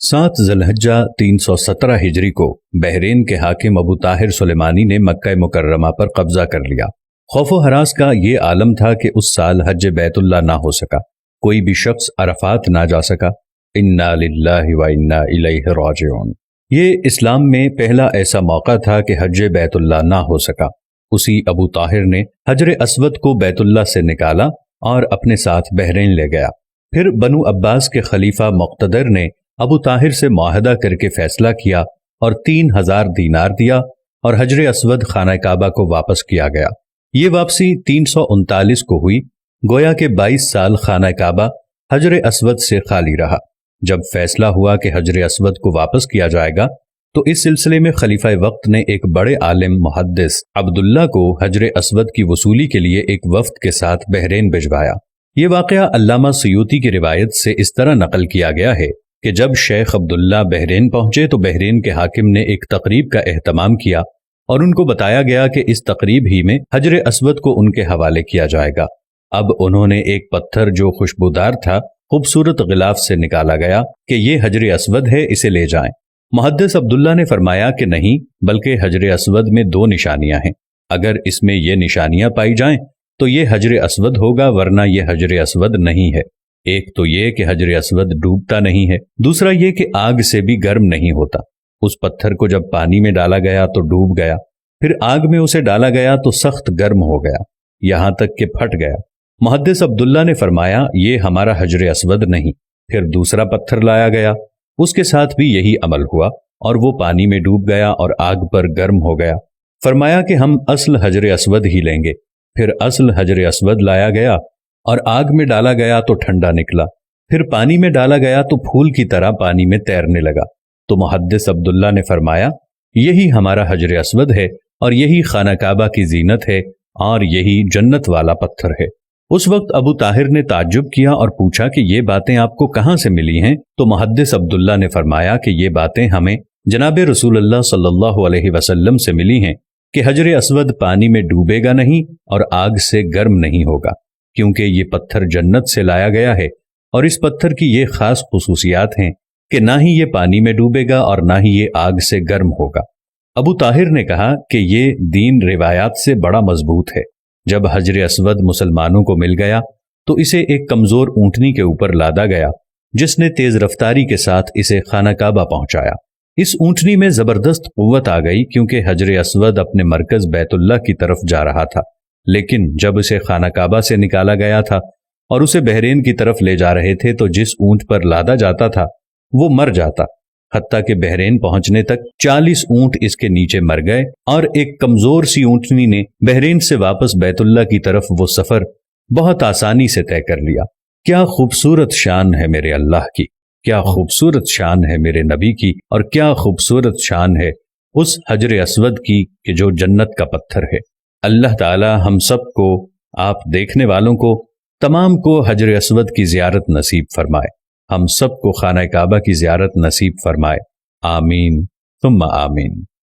7 ذوالحجہ 317 ہجری کو بحرین کے حاکم ابو طاہر سلیمانی نے مکہ مکرمہ پر قبضہ کر لیا۔ خوف و ہراس کا یہ عالم تھا کہ اس سال حج بیت اللہ نہ ہو سکا، کوئی بھی شخص عرفات نہ جا سکا۔ انا للہ و انا الیہ راجعون۔ یہ اسلام میں پہلا ایسا موقع تھا کہ حج بیت اللہ نہ ہو سکا۔ اسی ابو طاہر نے حجر اسود کو بیت اللہ سے نکالا اور اپنے ساتھ بحرین لے گیا۔ پھر بنو عباس کے خلیفہ مقتدر نے ابو طاہر سے معاہدہ کر کے فیصلہ کیا اور 3000 دینار دیا اور حجر اسود خانہ کعبہ کو واپس کیا گیا۔ یہ واپسی 339 کو ہوئی، گویا کہ 22 سال خانہ کعبہ حجر اسود سے خالی رہا۔ جب فیصلہ ہوا کہ حجر اسود کو واپس کیا جائے گا تو اس سلسلے میں خلیفہ وقت نے ایک بڑے عالم محدث عبداللہ کو حجر اسود کی وصولی کے لیے ایک وفد کے ساتھ بحرین بھجوایا۔ یہ واقعہ علامہ سیوطی کی روایت سے اس طرح نقل کیا گیا ہے کہ جب شیخ عبداللہ بحرین پہنچے تو بحرین کے حاکم نے ایک تقریب کا اہتمام کیا اور ان کو بتایا گیا کہ اس تقریب ہی میں حجر اسود کو ان کے حوالے کیا جائے گا۔ اب انہوں نے ایک پتھر جو خوشبودار تھا خوبصورت غلاف سے نکالا گیا کہ یہ حجر اسود ہے، اسے لے جائیں۔ محدث عبداللہ نے فرمایا کہ نہیں، بلکہ حجر اسود میں 2 نشانیاں ہیں، اگر اس میں یہ نشانیاں پائی جائیں تو یہ حجر اسود ہوگا، ورنہ یہ حجر اسود نہیں ہے۔ ایک تو یہ کہ حجر اسود ڈوبتا نہیں ہے، دوسرا یہ کہ آگ سے بھی گرم نہیں ہوتا۔ اس پتھر کو جب پانی میں ڈالا گیا تو ڈوب گیا، پھر آگ میں اسے ڈالا گیا تو سخت گرم ہو گیا، یہاں تک کہ پھٹ گیا۔ محدث عبداللہ نے فرمایا یہ ہمارا حجر اسود نہیں۔ پھر دوسرا پتھر لایا گیا، اس کے ساتھ بھی یہی عمل ہوا اور وہ پانی میں ڈوب گیا اور آگ پر گرم ہو گیا۔ فرمایا کہ ہم اصل حجر اسود ہی لیں گے۔ پھر اصل حجر اسود لایا گیا اور آگ میں ڈالا گیا تو ٹھنڈا نکلا، پھر پانی میں ڈالا گیا تو پھول کی طرح پانی میں تیرنے لگا۔ تو محدث عبداللہ نے فرمایا یہی ہمارا حجر اسود ہے اور یہی خانہ کعبہ کی زینت ہے اور یہی جنت والا پتھر ہے۔ اس وقت ابو طاہر نے تعجب کیا اور پوچھا کہ یہ باتیں آپ کو کہاں سے ملی ہیں؟ تو محدث عبداللہ نے فرمایا کہ یہ باتیں ہمیں جناب رسول اللہ صلی اللہ علیہ وسلم سے ملی ہیں کہ حجر اسود پانی میں ڈوبے گا نہیں اور آگ سے گرم نہیں ہوگا، کیونکہ یہ پتھر جنت سے لایا گیا ہے اور اس پتھر کی یہ خاص خصوصیات ہیں کہ نہ ہی یہ پانی میں ڈوبے گا اور نہ ہی یہ آگ سے گرم ہوگا۔ ابو طاہر نے کہا کہ یہ دین روایات سے بڑا مضبوط ہے۔ جب حجر اسود مسلمانوں کو مل گیا تو اسے ایک کمزور اونٹنی کے اوپر لادا گیا، جس نے تیز رفتاری کے ساتھ اسے خانہ کعبہ پہنچایا۔ اس اونٹنی میں زبردست قوت آ گئی کیونکہ حجر اسود اپنے مرکز بیت اللہ کی طرف جا رہا تھا، لیکن جب اسے خانہ کعبہ سے نکالا گیا تھا اور اسے بحرین کی طرف لے جا رہے تھے تو جس اونٹ پر لادا جاتا تھا وہ مر جاتا، حتیٰ کہ بحرین پہنچنے تک 40 اونٹ اس کے نیچے مر گئے اور ایک کمزور سی اونٹنی نے بحرین سے واپس بیت اللہ کی طرف وہ سفر بہت آسانی سے طے کر لیا۔ کیا خوبصورت شان ہے میرے اللہ کی، کیا خوبصورت شان ہے میرے نبی کی، اور کیا خوبصورت شان ہے اس حجر اسود کی کہ جو جنت کا پتھر ہے۔ اللہ تعالی ہم سب کو، آپ دیکھنے والوں کو، تمام کو حجر اسود کی زیارت نصیب فرمائے، ہم سب کو خانہ کعبہ کی زیارت نصیب فرمائے، آمین ثم آمین۔